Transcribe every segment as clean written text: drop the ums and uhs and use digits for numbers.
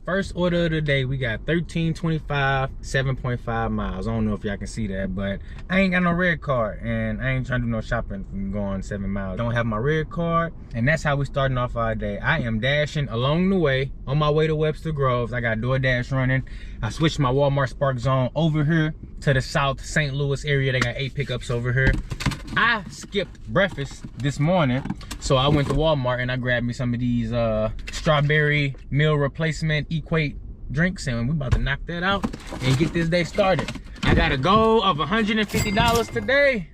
first order of the day. We got 1325, 7.5 miles. I don't know if y'all can see that, but I ain't got no red card, and I ain't trying to do no shopping from going 7 miles. Don't have my red card, and that's how we starting off our day. I am dashing along the way on my way to Webster Groves. I got Doordash running. I switched my Walmart Spark Zone over here to the South St. Louis area. They got 8 pickups over here. I skipped breakfast this morning, so I went to Walmart and I grabbed me some of these strawberry meal replacement Equate drinks, and we about to knock that out and get this day started. I got a goal of $150 today.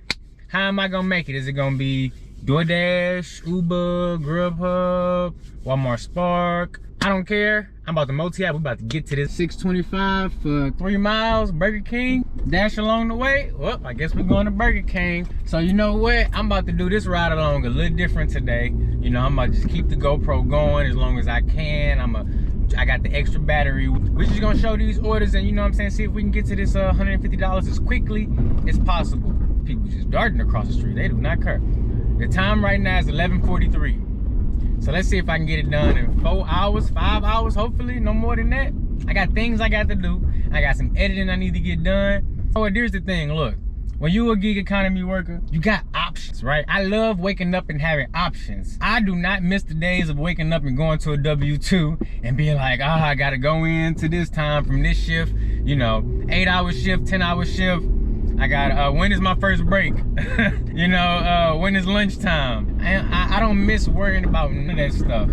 How am I gonna make it? Is it gonna be DoorDash, Uber, Grubhub, Walmart Spark? I don't care. I'm about to multi-app. We're about to get to this 625 for 3 miles, Burger King. Dash along the way. Well, I guess we're going to Burger King. So you know what? I'm about to do this ride along a little different today. You know, I'm about to just keep the GoPro going as long as I can. I got the extra battery. We're just gonna show these orders and, you know what I'm saying, see if we can get to this $150 as quickly as possible. People just darting across the street. They do not care. The time right now is 11:43. So let's see if I can get it done in 4 hours, 5 hours, hopefully, no more than that. I got things I got to do. I got some editing I need to get done. Oh, and here's the thing, look. When you a gig economy worker, you got options, right? I love waking up and having options. I do not miss the days of waking up and going to a W-2 and being like, I gotta go into this time from this shift, you know, 8-hour shift, 10-hour shift. I got, when is my first break? You know, when is lunchtime? I don't miss worrying about none of that stuff.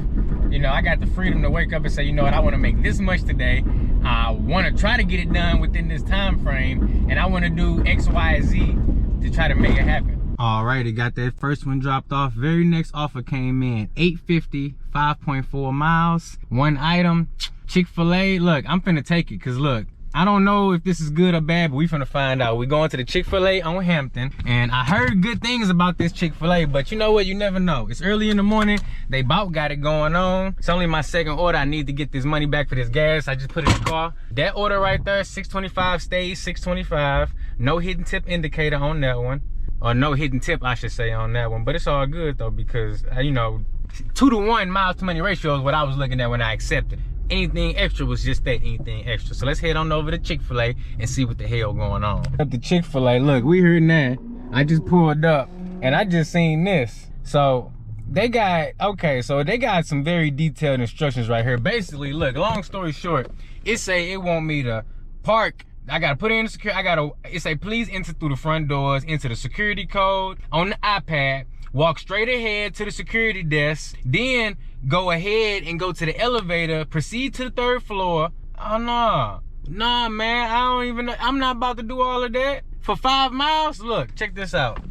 You know, I got the freedom to wake up and say, you know what, I wanna make this much today. I wanna try to get it done within this time frame, and I wanna do X, Y, Z to try to make it happen. All right, it got that first one dropped off. Very next offer came in, $8.50, 5.4 miles, 1 item, Chick-fil-A. Look, I'm finna take it, cause look, I don't know if this is good or bad, but we finna find out. We going to the Chick-fil-A on Hampton, and I heard good things about this Chick-fil-A, but you know what? You never know. It's early in the morning. They about got it going on. It's only my second order. I need to get this money back for this gas. I just put it in the car. That order right there, 625 stays 625. No hidden tip indicator on that one, or no hidden tip, I should say, on that one. But it's all good though, because you know, 2 to 1 miles to money ratio is what I was looking at when I accepted. Anything extra was just that, anything extra. So let's head on over to Chick-fil-A and see what the hell going on. At the Chick-fil-A, look, we here now. I just pulled up and I just seen this. So they got, okay, so they got some very detailed instructions right here. Basically, look, long story short, it say it want me to park. I gotta put in the security, it say please enter through the front doors, enter the security code on the iPad, walk straight ahead to the security desk, then go ahead and go to the elevator, proceed to the 3rd floor. Oh no, nah man, I don't even know. I'm not about to do all of that for 5 miles. Look, check this out.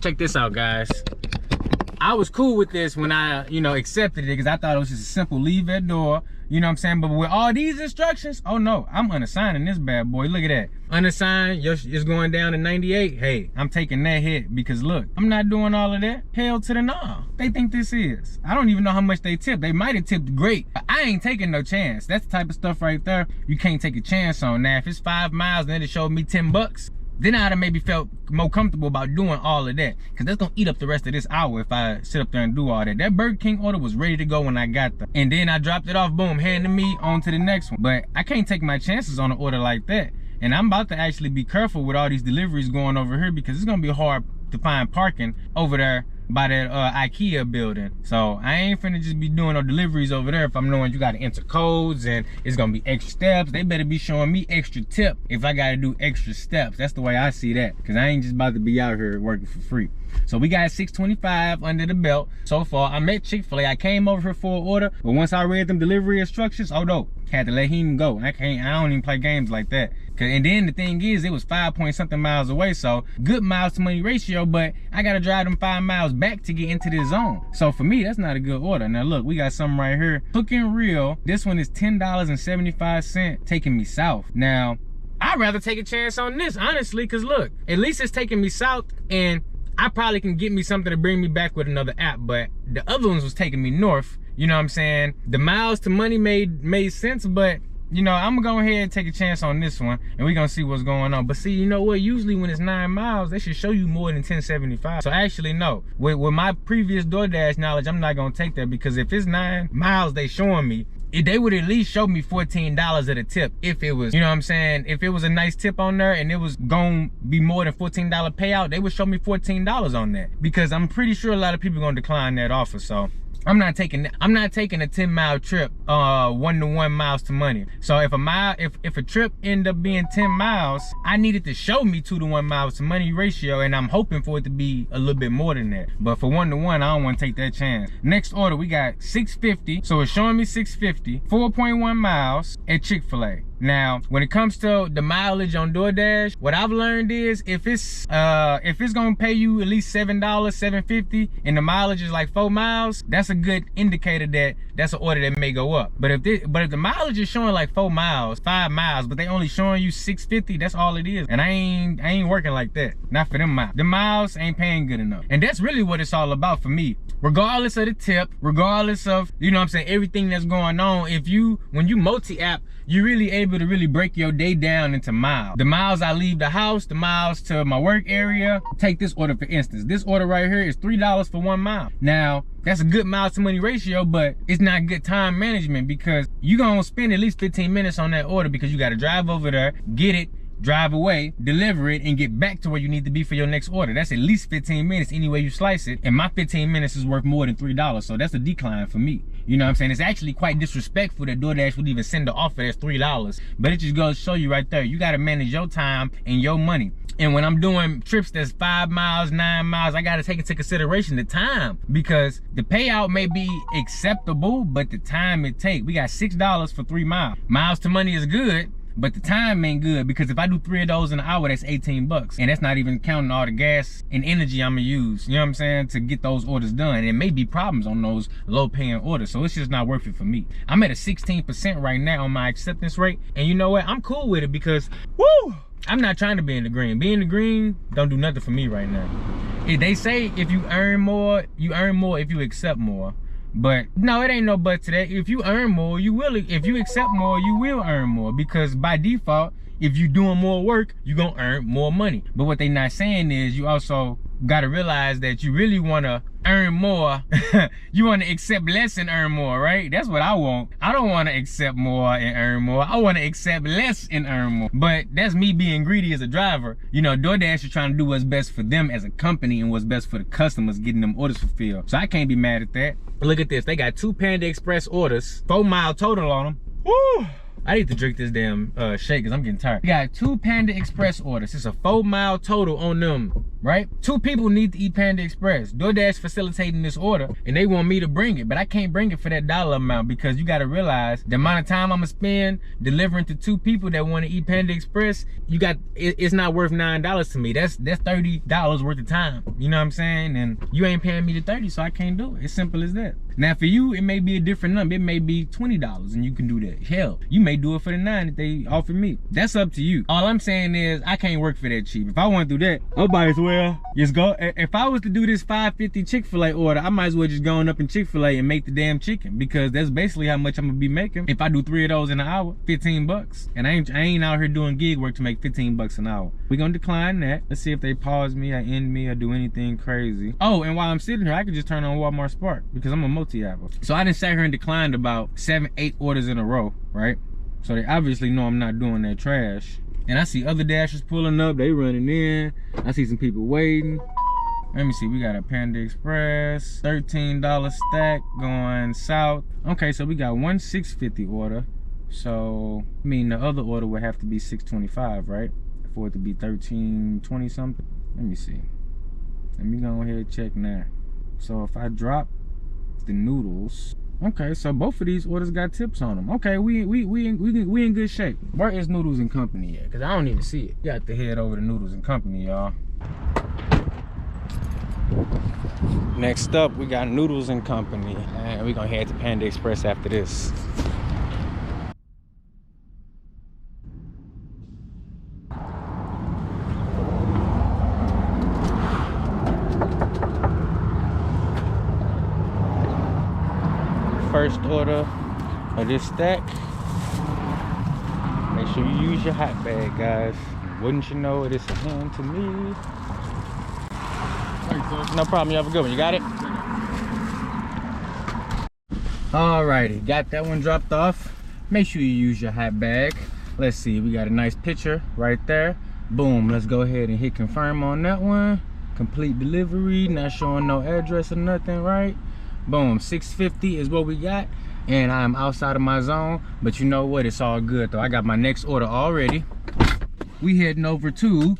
Check this out, guys. I was cool with this when I, you know, accepted it, because I thought it was just a simple leave at door, you know what I'm saying? But with all these instructions, oh no, I'm unassigning this bad boy. Look at that. Unassigned, it's going down to 98. Hey, I'm taking that hit, because look, I'm not doing all of that. Hell to the no. They think this is. I don't even know how much they tipped. They might have tipped great. But I ain't taking no chance. That's the type of stuff right there you can't take a chance on. Now, if it's 5 miles and then it showed me 10 bucks, then I'd have maybe felt more comfortable about doing all of that, because that's gonna eat up the rest of this hour if I sit up there and do all that. That Burger King order was ready to go when I got there, and then I dropped it off, boom, handed me on to the next one. But I can't take my chances on an order like that, and I'm about to actually be careful with all these deliveries going over here, because it's gonna be hard to find parking over there by that IKEA building. So I ain't finna just be doing no deliveries over there if I'm knowing you gotta enter codes and it's gonna be extra steps. They better be showing me extra tip if I gotta do extra steps. That's the way I see that, because I ain't just about to be out here working for free. So we got 625 under the belt so far. I'm at Chick-fil-A. I came over here for an order, but once I read them delivery instructions, oh no, had to let him go. I don't even play games like that. And then the thing is, it was 5 point something miles away, so good miles to money ratio, but I gotta drive them 5 miles back to get into this zone. So for me, that's not a good order. Now look, we got something right here. Cooking Real. This one is $10.75, taking me south. Now, I'd rather take a chance on this, honestly, because look, at least it's taking me south, and I probably can get me something to bring me back with another app, but the other ones was taking me north. You know what I'm saying? The miles to money made sense, but you know, I'm gonna go ahead and take a chance on this one, and we're gonna see what's going on. But see, you know what? Usually when it's 9 miles, they should show you more than 1075. So actually, no. With my previous DoorDash knowledge, I'm not gonna take that, because if it's 9 miles they showing me, they would at least show me $14 at a tip if it was, you know what I'm saying? If it was a nice tip on there and it was gonna be more than $14 payout, they would show me $14 on that, because I'm pretty sure a lot of people are gonna decline that offer. So I'm not taking a 10-mile trip 1-to-1 miles to money. So if a trip end up being 10 miles, I needed to show me 2-to-1 miles to money ratio, and I'm hoping for it to be a little bit more than that. But for 1-to-1, I don't want to take that chance. Next order, we got $6.50. So it's showing me $6.50, 4.1 miles at Chick-fil-A. Now, when it comes to the mileage on Doordash, what I've learned is if it's gonna pay you at least $7, $7.50, and the mileage is like 4 miles, that's a good indicator that that's an order that may go up. But if the mileage is showing like 4 miles, 5 miles, but they only showing you $6.50, that's all it is. And I ain't working like that. Not for them miles. The miles ain't paying good enough. And that's really what it's all about for me. Regardless of the tip, regardless of, you know what I'm saying, everything that's going on, when you multi-app, you're really able to really break your day down into miles. The miles I leave the house, the miles to my work area. Take this order for instance. This order right here is $3 for 1 mile. Now, that's a good miles to money ratio, but it's not good time management, because you're gonna spend at least 15 minutes on that order, because you gotta drive over there, get it, drive away, deliver it, and get back to where you need to be for your next order. That's at least 15 minutes any way you slice it. And my 15 minutes is worth more than $3. So that's a decline for me. You know what I'm saying? It's actually quite disrespectful that Doordash would even send an offer that's $3. But it just goes to show you right there, you gotta manage your time and your money. And when I'm doing trips that's 5 miles, 9 miles, I gotta take into consideration the time, because the payout may be acceptable, but the time it takes. We got $6 for 3 miles. Miles to money is good, but the time ain't good, because if I do 3 of those in an hour, that's 18 bucks. And that's not even counting all the gas and energy I'm gonna use, you know what I'm saying, to get those orders done. And it may be problems on those low paying orders, so it's just not worth it for me. I'm at a 16% right now on my acceptance rate. And you know what? I'm cool with it, because, woo! I'm not trying to be in the green. Being in the green don't do nothing for me right now. They say if you earn more, you earn more if you accept more. But no, it ain't no but to that. If you earn more, you will. If you accept more, you will earn more, because by default, if you're doing more work, you're gonna earn more money. But what they not saying is you also gotta realize that you really wanna earn more. You wanna accept less and earn more, right? That's what I want. I don't wanna accept more and earn more. I wanna accept less and earn more. But that's me being greedy as a driver. You know, Doordash is trying to do what's best for them as a company and what's best for the customers, getting them orders fulfilled. So I can't be mad at that. Look at this. They got 2 Panda Express orders, 4 mile total on them. Woo! I need to drink this damn shake, because I'm getting tired. We got 2 Panda Express orders. It's a 4 mile total on them, right? 2 people need to eat Panda Express. Doordash facilitating this order, and they want me to bring it, but I can't bring it for that dollar amount, because you gotta realize the amount of time I'm gonna spend delivering to 2 people that want to eat Panda Express. It's not worth $9 to me. That's $30 worth of time. You know what I'm saying? And you ain't paying me the 30, so I can't do it. It's simple as that. Now for you, it may be a different number. It may be $20 and you can do that. Hell, you may do it for the 9 that they offer me. That's up to you. All I'm saying is I can't work for that cheap. If I want to do that, I might as well just go. If I was to do this $5.50 Chick-fil-A order, I might as well just go up in Chick-fil-A and make the damn chicken, because that's basically how much I'm gonna be making. If I do 3 of those in an hour, 15 bucks. And I ain't out here doing gig work to make 15 bucks an hour. We're gonna decline that. Let's see if they pause me or end me or do anything crazy. Oh, and while I'm sitting here, I could just turn on Walmart Spark, because I'm a multi-apper. So I done sat here and declined about 7, 8 orders in a row, right? So they obviously know I'm not doing that trash. And I see other dashers pulling up, they running in. I see some people waiting. Let me see, we got a Panda Express, $13 stack going south. Okay, so we got one $6.50 order. So, I mean, the other order would have to be $6.25, right? For it to be $13.20 something. Let me see. Let me go ahead and check now. So if I drop the noodles, okay, so both of these orders got tips on them. Okay, we in good shape. Where is Noodles and Company at? Because I don't even see it. Got to head over to Noodles and Company, y'all. Next up, we got Noodles and Company, and we're gonna head to Panda Express after this. First order of this stack. Make sure you use your hot bag, guys. Wouldn't you know it, it's a hand to me. No problem, you have a good one. You got it? Alrighty, got that one dropped off. Make sure you use your hot bag. Let's see, we got a nice picture right there. Boom, let's go ahead and hit confirm on that one. Complete delivery, not showing no address or nothing, right? Boom, 650 is what we got. And I'm outside of my zone, but you know what, it's all good though. I got my next order already. We heading over to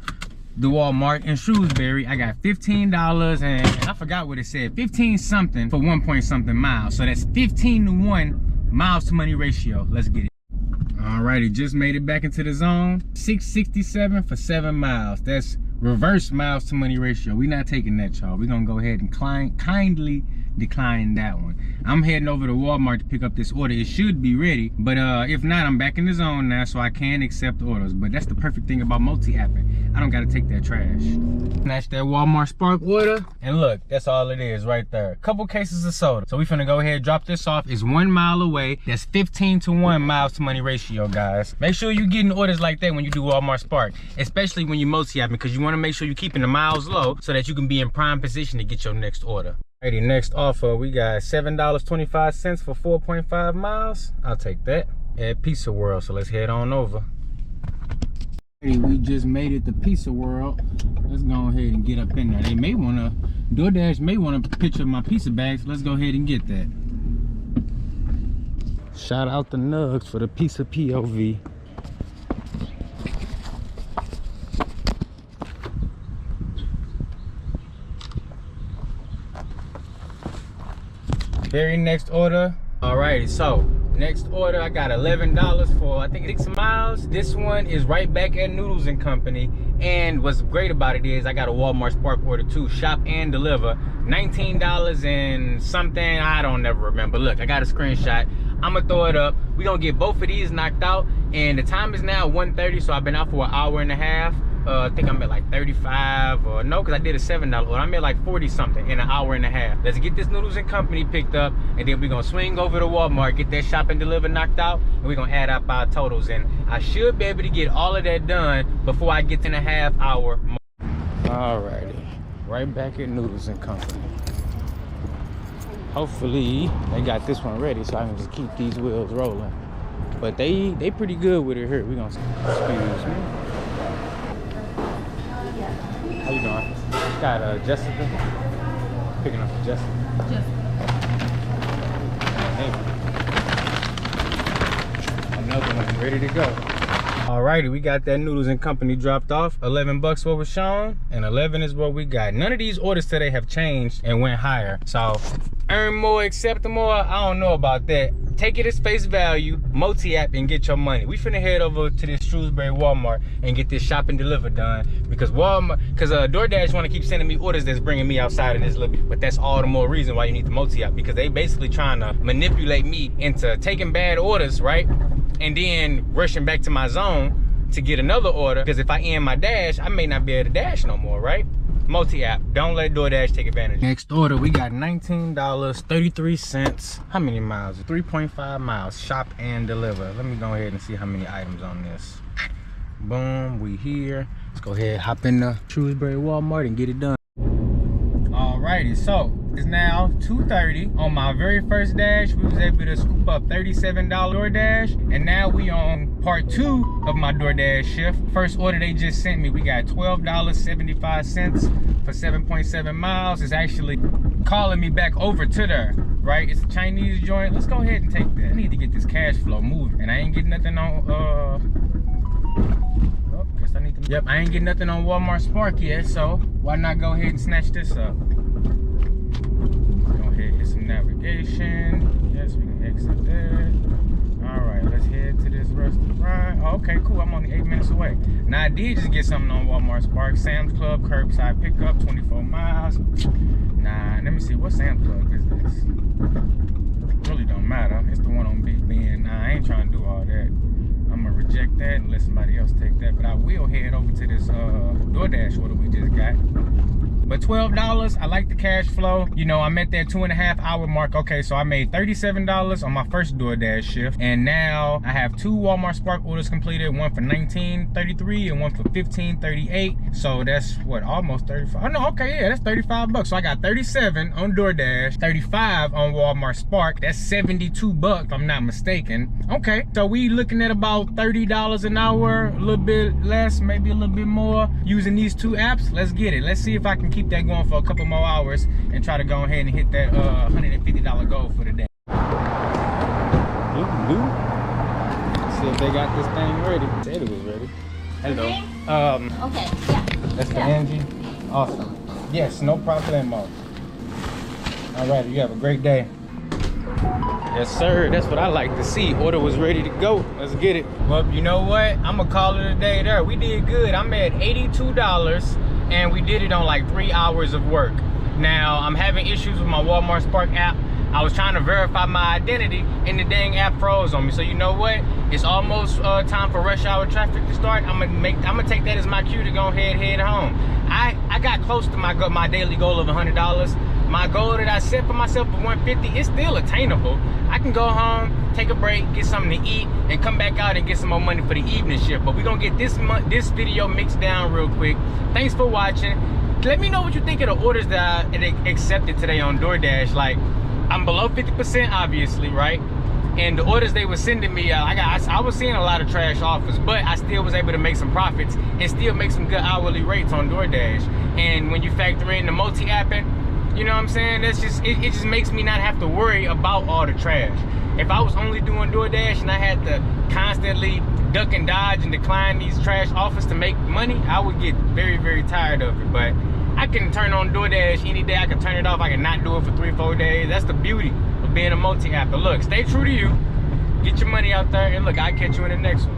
the Walmart in Shrewsbury. I got $15 and I forgot what it said, 15 something for 1 point something miles. So that's 15 to 1 miles to money ratio. Let's get it. Alrighty, just made it back into the zone. 667 for 7 miles. That's reverse miles to money ratio. We're not taking that, y'all. We're gonna go ahead and kindly decline that one. I'm heading over to Walmart to pick up this order. It should be ready, but if not, I'm back in the zone now, so I can accept orders. But that's the perfect thing about multi-apping. I don't gotta take that trash. Snatch that Walmart Spark order, and look, that's all it is right there. Couple cases of soda. So we finna go ahead and drop this off. It's 1 mile away. That's 15 to 1 miles to money ratio, guys. Make sure you're getting orders like that when you do Walmart Spark, especially when you multi-apping, because you wanna make sure you're keeping the miles low so that you can be in prime position to get your next order. Alrighty, next offer, we got $7.25 for 4.5 miles. I'll take that at Pizza World, so let's head on over. We just made it to Pizza World. Let's go ahead and get up in there. They may wanna, DoorDash may wanna picture my pizza bags. Let's go ahead and get that. Shout out the Nugs for the pizza POV. Very next order. Alrighty, so next order, I got $11 for I think 6 miles. This one is right back at Noodles and Company. And what's great about it is I got a Walmart Spark order too, shop and deliver. $19 and something, I don't never remember. Look, I got a screenshot. I'ma throw it up. We gonna get both of these knocked out. And the time is now 1:30, so I've been out for an hour and a half. I think I'm at like 35 or no, because I did a $7 order. I'm at like 40 something in an hour and a half. Let's get this Noodles and Company picked up, and then we're gonna swing over to Walmart, get that shop and deliver knocked out, and we're gonna add up our totals. And I should be able to get all of that done before I get in a half hour. Alrighty, right back at Noodles and Company. Hopefully they got this one ready so I can just keep these wheels rolling. But they pretty good with it here. We're gonna, excuse me. How you doing? Got Jessica. Picking up for Jessica. Thank you. Another one ready to go. Alrighty, we got that Noodles and Company dropped off. 11 bucks what was shown, and 11 is what we got. None of these orders today have changed and went higher. So earn more, accept more. I don't know about that. Take it as face value, multi-app, and get your money. We finna head over to this Shrewsbury Walmart and get this shop and deliver done, because DoorDash want to keep sending me orders that's bringing me outside of this little bit. But that's all the more reason why you need the multi-app, because they basically trying to manipulate me into taking bad orders, right? And then rushing back to my zone to get another order, because if I end my dash, I may not be able to dash no more, right? Multi-app, don't let DoorDash take advantage. Next order, we got $19.33. How many miles? 3.5 miles, shop and deliver. Let me go ahead and see how many items on this. Boom, we here. Let's go ahead, hop in the Shrewsbury Walmart and get it done. Alrighty, so it's now 2:30. On my very first dash, we was able to scoop up $37 DoorDash, and now we on part 2 of my DoorDash shift. First order they just sent me, we got $12.75 for 7.7 miles. It's actually calling me back over to there, right? It's a Chinese joint. Let's go ahead and take that. I need to get this cash flow moving, and I ain't getting nothing on guess I need to. Yep, I ain't getting nothing on Walmart Spark yet, so why not go ahead and snatch this up? Go ahead, hit some navigation. Yes, we can exit that. All right, let's head to this restaurant. Oh, okay, cool. I'm only 8 minutes away. Now I did just get something on Walmart Spark. Sam's Club curbside pickup, 24 miles. Nah, let me see. What Sam's Club is this? Really don't matter. It's the one on Big Ben. Nah, I ain't trying to do all that. I'm gonna reject that and let somebody else take that. But I will head over to this DoorDash order we just got. But $12, I like the cash flow. You know, I'm at that 2.5 hour mark. Okay, so I made $37 on my first DoorDash shift, and now I have 2 Walmart Spark orders completed, one for $19.33 and one for $15.38. So that's what, almost 35. Oh no, okay, yeah, that's 35 bucks. So I got 37 on DoorDash, 35 on Walmart Spark. That's 72 bucks if I'm not mistaken. Okay, so we looking at about $30 an hour, a little bit less, maybe a little bit more, using these 2 apps. Let's get it. Let's see if I can keep that going for a couple more hours and try to go ahead and hit that $150 goal for the day. See if they got this thing ready. Said it was ready. Hello. Okay, yeah. That's for Angie. Awesome. Yes, no problemo. All right, you have a great day. Yes, sir. That's what I like to see. Order was ready to go. Let's get it. Well, you know what? I'm gonna call it a day there. We did good. I'm at $82, and we did it on like 3 hours of work. Now, I'm having issues with my Walmart Spark app. I was trying to verify my identity, and the dang app froze on me. So you know what? It's almost time for rush hour traffic to start. I'm gonna take that as my cue to go ahead and head home. I got close to my daily goal of $100. My goal that I set for myself of $150 is still attainable. I can go home, take a break, get something to eat, and come back out and get some more money for the evening shift. But we're gonna get this video mixed down real quick. Thanks for watching. Let me know what you think of the orders that I accepted today on DoorDash. Like, I'm below 50%, obviously, right? And the orders they were sending me, I was seeing a lot of trash offers, but I still was able to make some profits and still make some good hourly rates on DoorDash. And when you factor in the multi-apping, you know what I'm saying? That's just, it just makes me not have to worry about all the trash. If I was only doing DoorDash and I had to constantly duck and dodge and decline these trash offers to make money, I would get very, very tired of it. But I can turn on DoorDash any day. I can turn it off. I can not do it for 3-4 days. That's the beauty of being a multi-app. But look, stay true to you. Get your money out there. And look, I'll catch you in the next one.